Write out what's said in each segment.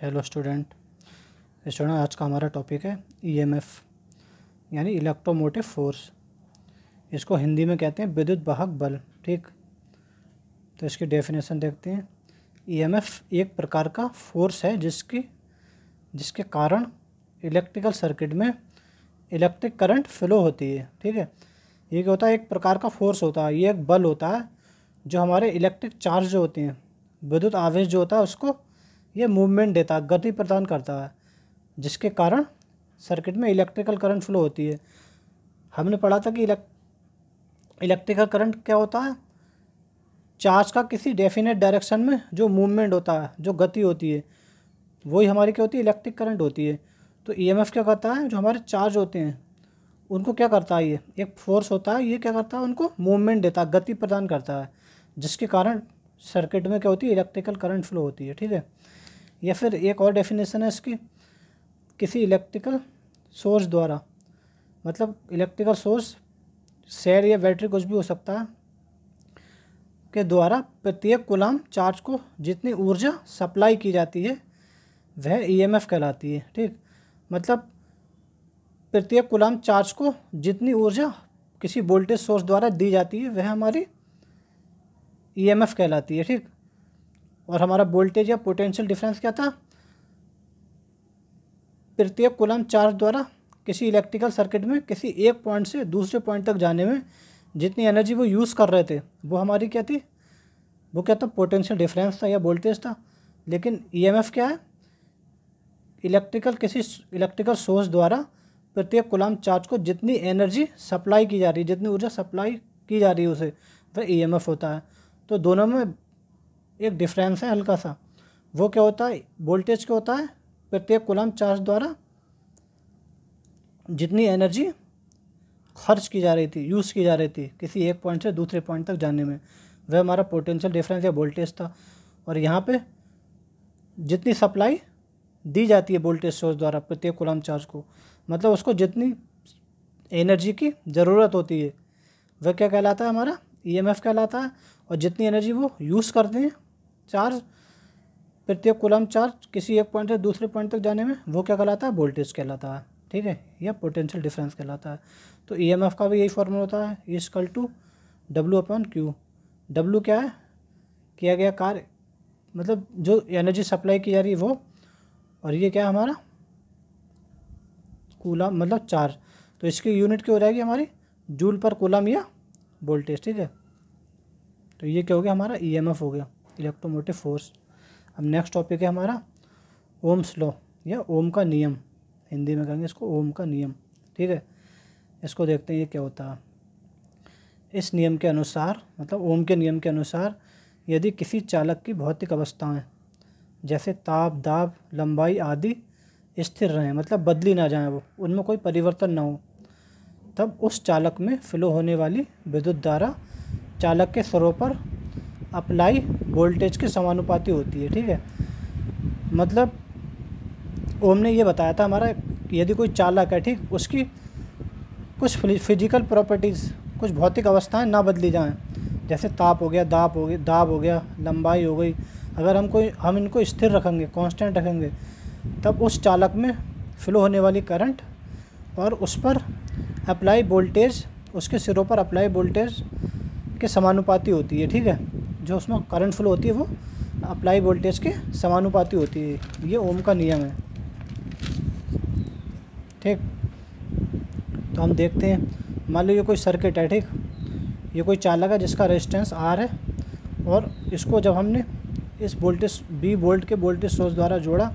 Hello student. आज का हमारा टॉपिक है ईएमएफ यानी इलेक्ट्रोमोटिव फोर्स। इसको हिंदी में कहते हैं विद्युत वाहक बल। ठीक, तो इसकी डेफिनेशन देखते हैं। ईएमएफ एक प्रकार का फोर्स है जिसके कारण इलेक्ट्रिकल सर्किट में इलेक्ट्रिक करंट फ्लो होती है। ठीक है, ये क्या होता है, एक प्रकार का फोर्स होता है, ये एक बल होता है जो हमारे इलेक्ट्रिक चार्ज जो होते हैं, विद्युत आवेश जो होता है, उसको ये मूवमेंट देता है, गति प्रदान करता है, जिसके कारण सर्किट में इलेक्ट्रिकल करंट फ्लो होती है। हमने पढ़ा था कि इलेक्ट्रिकल करंट क्या होता है, चार्ज का किसी डेफिनेट डायरेक्शन में जो मूवमेंट होता है, जो गति होती है, वही हमारी क्या होती है, इलेक्ट्रिक करंट होती है। तो ईएमएफ क्या करता है, जो हमारे चार्ज होते हैं उनको क्या करता है, ये एक फोर्स होता है, ये क्या करता है, उनको मूवमेंट देता है, गति प्रदान करता है, जिसके कारण सर्किट में क्या होती है, इलेक्ट्रिकल करंट फ्लो होती है। ठीक है, या फिर एक और डेफिनेशन है इसकी, किसी इलेक्ट्रिकल सोर्स द्वारा, मतलब इलेक्ट्रिकल सोर्स सेल या बैटरी कुछ भी हो सकता है, के द्वारा प्रत्येक कूलम चार्ज को जितनी ऊर्जा सप्लाई की जाती है वह ईएमएफ कहलाती है। ठीक, मतलब प्रत्येक कूलम चार्ज को जितनी ऊर्जा किसी वोल्टेज सोर्स द्वारा दी जाती है वह हमारी ईएमएफ कहलाती है। ठीक, और हमारा वोल्टेज या पोटेंशियल डिफरेंस क्या था, प्रत्येक कूलम चार्ज द्वारा किसी इलेक्ट्रिकल सर्किट में किसी एक पॉइंट से दूसरे पॉइंट तक जाने में जितनी एनर्जी वो यूज़ कर रहे थे वो हमारी क्या थी, वो क्या था, पोटेंशियल डिफरेंस था या वोल्टेज था। लेकिन ईएमएफ क्या है, किसी इलेक्ट्रिकल सोर्स द्वारा प्रत्येक कूलम चार्ज को जितनी एनर्जी सप्लाई की जा रही है, जितनी ऊर्जा सप्लाई की जा रही है उसे, वह ईएमएफ होता है। तो दोनों में एक डिफरेंस है हल्का सा। वो क्या होता है, वोल्टेज क्या होता है, प्रत्येक कूलम चार्ज द्वारा जितनी एनर्जी खर्च की जा रही थी, यूज़ की जा रही थी किसी एक पॉइंट से दूसरे पॉइंट तक जाने में, वह हमारा पोटेंशियल डिफरेंस या वोल्टेज था। और यहाँ पे जितनी सप्लाई दी जाती है वोल्टेज सोर्स द्वारा प्रत्येक कूलम चार्ज को, मतलब उसको जितनी एनर्जी की ज़रूरत होती है वह क्या कहलाता है, हमारा ईएमएफ कहलाता है। और जितनी एनर्जी वो यूज़ करते हैं चार्ज, प्रत्येक कूलम चार्ज किसी एक पॉइंट से दूसरे पॉइंट तक जाने में, वो क्या कहलाता है, वोल्टेज कहलाता है। ठीक है, या पोटेंशियल डिफरेंस कहलाता है। तो ईएमएफ का भी यही फॉर्मूला होता है, E = W/Q। W क्या है, किया गया कार्य, मतलब जो एनर्जी सप्लाई की जा रही है वो, और ये क्या है हमारा कूलम, मतलब चार्ज। तो इसकी यूनिट क्या हो जाएगी हमारी, जूल पर कूलम या वोल्टेज। ठीक है, तो ये क्या हो गया, हमारा ईएमएफ हो गया, इलेक्ट्रोमोटिव फोर्स। अब नेक्स्ट टॉपिक है हमारा ओम्स लॉ या ओम का नियम, हिंदी में कहेंगे इसको ओम का नियम। ठीक है, इसको देखते हैं ये क्या होता है। इस नियम के अनुसार, मतलब ओम के नियम के अनुसार, यदि किसी चालक की भौतिक अवस्थाएं जैसे ताप, दाब, लंबाई आदि स्थिर रहें, मतलब बदली ना जाएं, वो उनमें कोई परिवर्तन ना हो, तब उस चालक में फ्लो होने वाली विद्युत धारा चालक के सिरों पर अप्लाई वोल्टेज के समानुपाती होती है। ठीक है, मतलब ओम ने ये बताया था हमारा, यदि कोई चालक है, ठीक, उसकी कुछ फिजिकल प्रॉपर्टीज़, कुछ भौतिक अवस्थाएं ना बदली जाएं, जैसे ताप हो गया, दाब हो गया, लंबाई हो गई, अगर हम इनको स्थिर रखेंगे, कांस्टेंट रखेंगे, तब उस चालक में फ्लो होने वाली करंट और उस पर अप्लाई वोल्टेज, उसके सिरों पर अप्लाई वोल्टेज के समानुपाती होती है। ठीक है, जो उसमें करंट फ्लो होती है वो अप्लाई वोल्टेज के समानुपाती होती है। ये ओम का नियम है। ठीक, तो हम देखते हैं, मान लो ये कोई सर्किट है, ठीक, ये कोई चालक है जिसका रेजिस्टेंस R है, और इसको जब हमने इस वोल्टेज B वोल्ट के वोल्टेज सोर्स द्वारा जोड़ा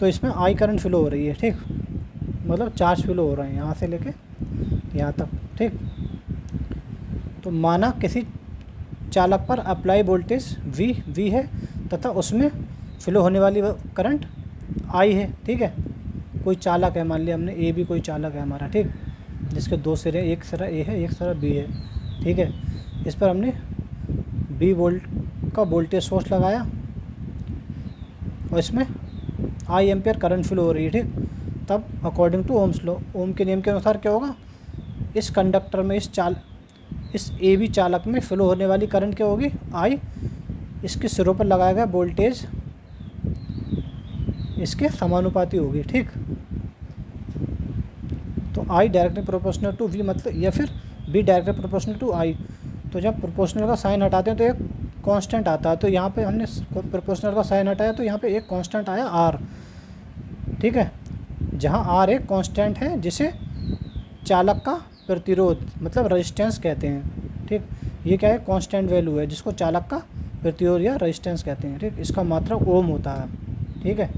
तो इसमें I करंट फ्लो हो रही है। ठीक, मतलब चार्ज फ्लो हो रहे हैं यहाँ से लेके यहाँ तक। ठीक, तो माना किसी चालक पर अप्लाई वोल्टेज V है तथा उसमें फ्लो होने वाली करंट I है। ठीक है, कोई चालक है, मान लिया हमने AB कोई चालक है हमारा, ठीक, जिसके दो सिरे, एक सिरा A है, एक सिरा B है। ठीक है, इस पर हमने B वोल्ट का वोल्टेज सोर्स लगाया और इसमें I एम्पियर करंट फ्लो हो रही है। ठीक, तब अकॉर्डिंग टू ओम्स लॉ, ओम के नियम के अनुसार क्या होगा, इस कंडक्टर में, इस AB चालक में फ्लो होने वाली करंट क्या होगी, I, इसके सिरों पर लगाया गया वोल्टेज इसके समानुपाती होगी, ठीक। तो I directly proportional to V मतलब, या फिर be directly proportional to I. तो जब प्रोपोर्शनल का साइन हटाते हैं तो एक कांस्टेंट आता है, तो यहाँ पे हमने प्रोपोर्शनल का साइन हटाया तो यहाँ पे एक कांस्टेंट आया आर, ठीक है। जहाँ आर एक कांस्टेंट है जिसे चालक का प्रतिरोध मतलब रेजिस्टेंस कहते हैं, ठीक। ये क्या है, कांस्टेंट वैल्यू है जिसको चालक का प्रतिरोध या रेजिस्टेंस कहते हैं, ठीक। इसका मात्रक ओम होता है, ठीक है।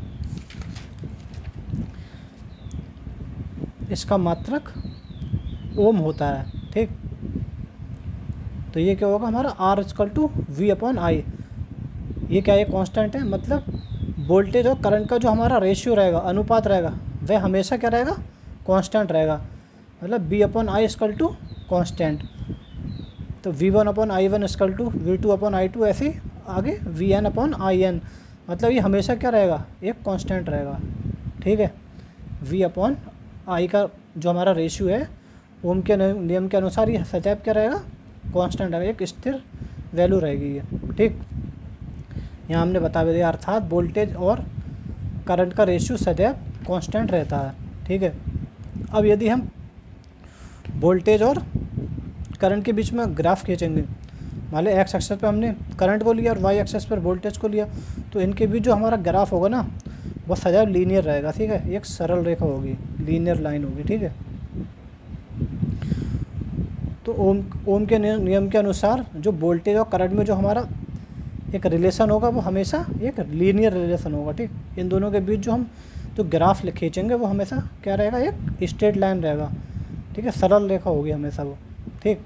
इसका मात्रक ओम होता है, ठीक। तो ये क्या होगा हमारा R equal to V upon I. ये क्या है, कांस्टेंट है, मतलब वोल्टेज और करंट का जो हमारा रेशियो रहेगा, अनुपात रहेगा, वह हमेशा क्या रहेगा, कांस्टेंट रहेगा। मतलब B upon I equal to constant. तो V one upon I one equal to V two upon I two, ऐसे आगे V N upon I N. मतलब ये हमेशा क्या रहेगा, एक कांस्टेंट रहेगा, ठीक है। वी अपॉन आई का जो हमारा रेशियो है ओम के नियम के अनुसार ये सदैव क्या रहेगा, कांस्टेंट रहेगा, एक स्थिर वैल्यू रहेगी ये, ठीक। यहाँ हमने बता भी दिया, अर्थात वोल्टेज और करंट का रेशियो सदैव कांस्टेंट रहता है, ठीक है। अब यदि हम वोल्टेज और करंट के बीच में ग्राफ खींचेंगे, मान लो एक्स एक्सेस पे हमने करंट को लिया और वाई एक्सेस पर वोल्टेज को लिया, तो इनके बीच जो हमारा ग्राफ होगा ना वो सदैव लीनियर रहेगा, ठीक है। एक सरल रेखा होगी, लीनियर लाइन होगी, ठीक है। तो ओम के नियम के अनुसार जो वोल्टेज और करंट में जो हमारा एक रिलेशन होगा वो हमेशा एक लीनियर रिलेशन होगा, ठीक। इन दोनों के बीच जो हम जो ग्राफ खींचेंगे वो हमेशा क्या रहेगा, एक स्ट्रेट लाइन रहेगा, ठीक है, सरल रेखा होगी हमेशा वो, ठीक।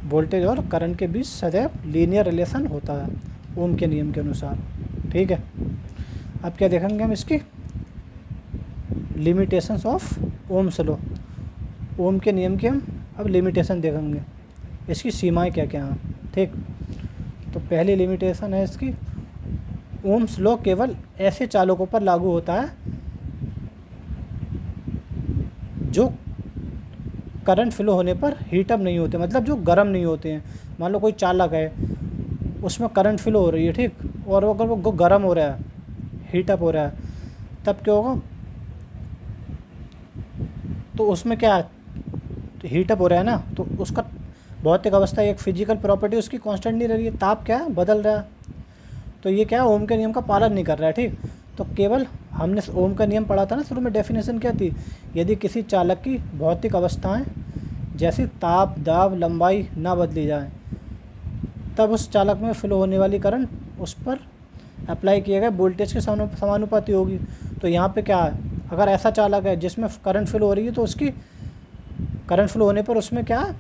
वोल्टेज और करंट के बीच सदैव लीनियर रिलेशन होता है ओम के नियम के अनुसार, ठीक है। अब क्या देखेंगे हम, इसकी लिमिटेशंस ऑफ ओम्स लॉ। ओम के नियम की हम अब लिमिटेशन देखेंगे, इसकी सीमाएं क्या क्या हैं, ठीक। तो पहली लिमिटेशन है इसकी, ओम्स लॉ केवल ऐसे चालकों पर लागू होता है जो करंट फ्लो होने पर हीटअप नहीं होते, मतलब जो गर्म नहीं होते हैं। मान लो कोई चालक है, उसमें करंट फ्लो हो रही है, ठीक, और अगर वो गर्म हो रहा है, हीटअप हो रहा है, तब क्या होगा, तो उसमें क्या हीटअप हो रहा है ना, तो उसका भौतिक अवस्था, एक फिजिकल प्रॉपर्टी उसकी कांस्टेंट नहीं रह रही है, ताप क्या है, बदल रहा है। तो ये क्या है, ओम के नियम का पालन नहीं कर रहा है, ठीक। तो केवल हमने ओम का नियम पढ़ा था ना शुरू में, डेफिनेशन क्या थी, यदि किसी चालक की भौतिक अवस्थाएं जैसे ताप, दाब, लंबाई ना बदली जाए, तब उस चालक में फ्लो होने वाली करंट उस पर अप्लाई किए गए वोल्टेज के समानुपाती होगी। तो यहाँ पे क्या है, अगर ऐसा चालक है जिसमें करंट फ्लो हो रही है, तो उसकी करंट फ्लो होने पर उसमें क्या है,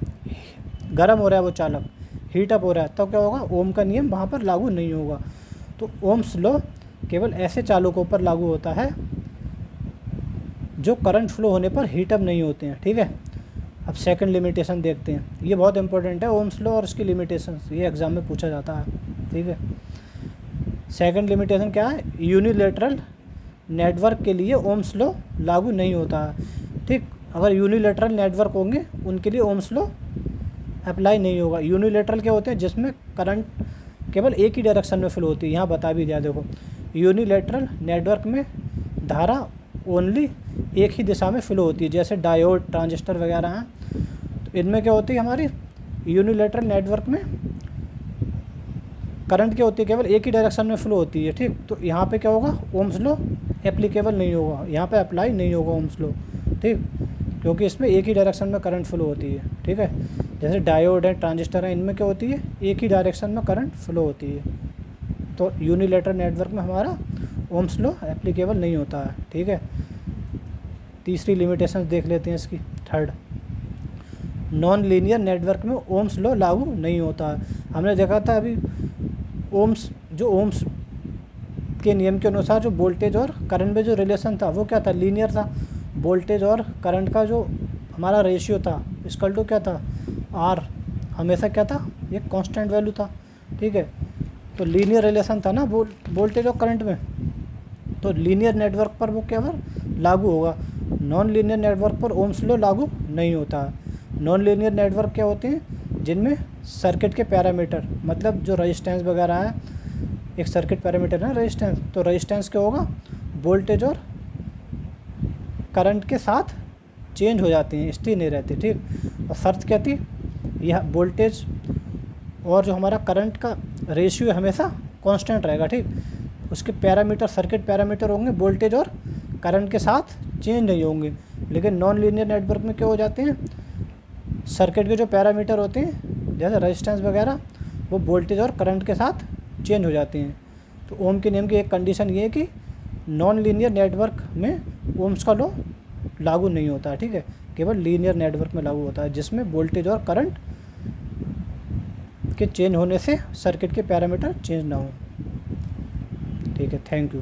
गर्म हो रहा है वो चालक, हीटअप हो रहा है, तब क्या होगा, ओम का नियम वहाँ पर लागू नहीं होगा। तो ओम्स लॉ केवल ऐसे चालकों पर लागू होता है जो करंट फ्लो होने पर हीटअप नहीं होते हैं, ठीक है। अब सेकंड लिमिटेशन देखते हैं, ये बहुत इंपॉर्टेंट है, ओम्स लॉ और इसकी लिमिटेशन, ये एग्जाम में पूछा जाता है, ठीक है। सेकंड लिमिटेशन क्या है, यूनिलेटरल नेटवर्क के लिए ओम्स लॉ लागू नहीं होता है, ठीक। अगर यूनिलेटरल नेटवर्क होंगे उनके लिए ओम्स लॉ अप्लाई नहीं होगा। यूनिलेटरल क्या होते हैं, जिसमें करंट केवल एक ही डायरेक्शन में फ्लो होती है। यहाँ बता भी दिया, देखो यूनिलेटरल नेटवर्क में धारा ओनली एक ही दिशा में फ्लो होती है, जैसे डायोड, ट्रांजिस्टर वगैरह हैं। तो इनमें क्या होती है, हमारी यूनिलेटरल नेटवर्क में करंट क्या होती है, केवल एक ही डायरेक्शन में फ्लो होती है, ठीक। तो यहाँ पे क्या होगा, ओम्स लॉ एप्लीकेबल नहीं होगा, यहाँ पे अप्लाई नहीं होगा ओम्स लॉ, ठीक, क्योंकि इसमें एक ही डायरेक्शन में करंट फ्लो होती है, ठीक है। जैसे डायोड है, ट्रांजिस्टर है, इनमें क्या होती है, एक ही डायरेक्शन में करंट फ्लो होती है। तो यूनिलेटरल नेटवर्क में हमारा ओम्स लॉ एप्लीकेबल नहीं होता है, ठीक है। तीसरी लिमिटेशन देख लेते हैं इसकी, थर्ड, नॉन लीनियर नेटवर्क में ओम्स लॉ लागू नहीं होता है। हमने देखा था अभी ओम्स के नियम के अनुसार जो वोल्टेज और करंट में जो रिलेशन था वो क्या था, लीनियर था। वोल्टेज और करंट का जो हमारा रेशियो था इक्वल टू क्या था, आर, हमेशा क्या था, एक कांस्टेंट वैल्यू था, ठीक है। तो लीनियर रिलेशन था ना वोल्टेज और करंट में, तो लीनियर नेटवर्क पर वो केवल लागू होगा। नॉन लीनियर नेटवर्क पर ओम्स लॉ लागू नहीं होता है। नॉन लीनियर नेटवर्क क्या होते हैं, जिनमें सर्किट के पैरामीटर, मतलब जो रेजिस्टेंस वगैरह है, एक सर्किट पैरामीटर है रेजिस्टेंस, तो रेजिस्टेंस क्या होगा, वोल्टेज और करंट के साथ चेंज हो जाती हैं, स्थिर नहीं रहती, ठीक। और शर्त क्या थी, यह वोल्टेज और जो हमारा करंट का रेशियो हमेशा कांस्टेंट रहेगा, ठीक। उसके पैरामीटर, सर्किट पैरामीटर होंगे वोल्टेज और करंट के साथ चेंज नहीं होंगे। लेकिन नॉन लीनियर नेटवर्क में क्या हो जाते हैं, सर्किट के जो पैरामीटर होते हैं जैसे रेजिस्टेंस वगैरह, वो वोल्टेज और करंट के साथ चेंज हो जाते हैं। तो ओम के नियम की एक कंडीशन ये है कि नॉन लीनियर नेटवर्क में ओम्स का लॉ लागू नहीं होता है, ठीक है। केवल लीनियर नेटवर्क में लागू होता है, जिसमें वोल्टेज और करंट के चेंज होने से सर्किट के पैरामीटर चेंज ना हो, ठीक है। Thank you.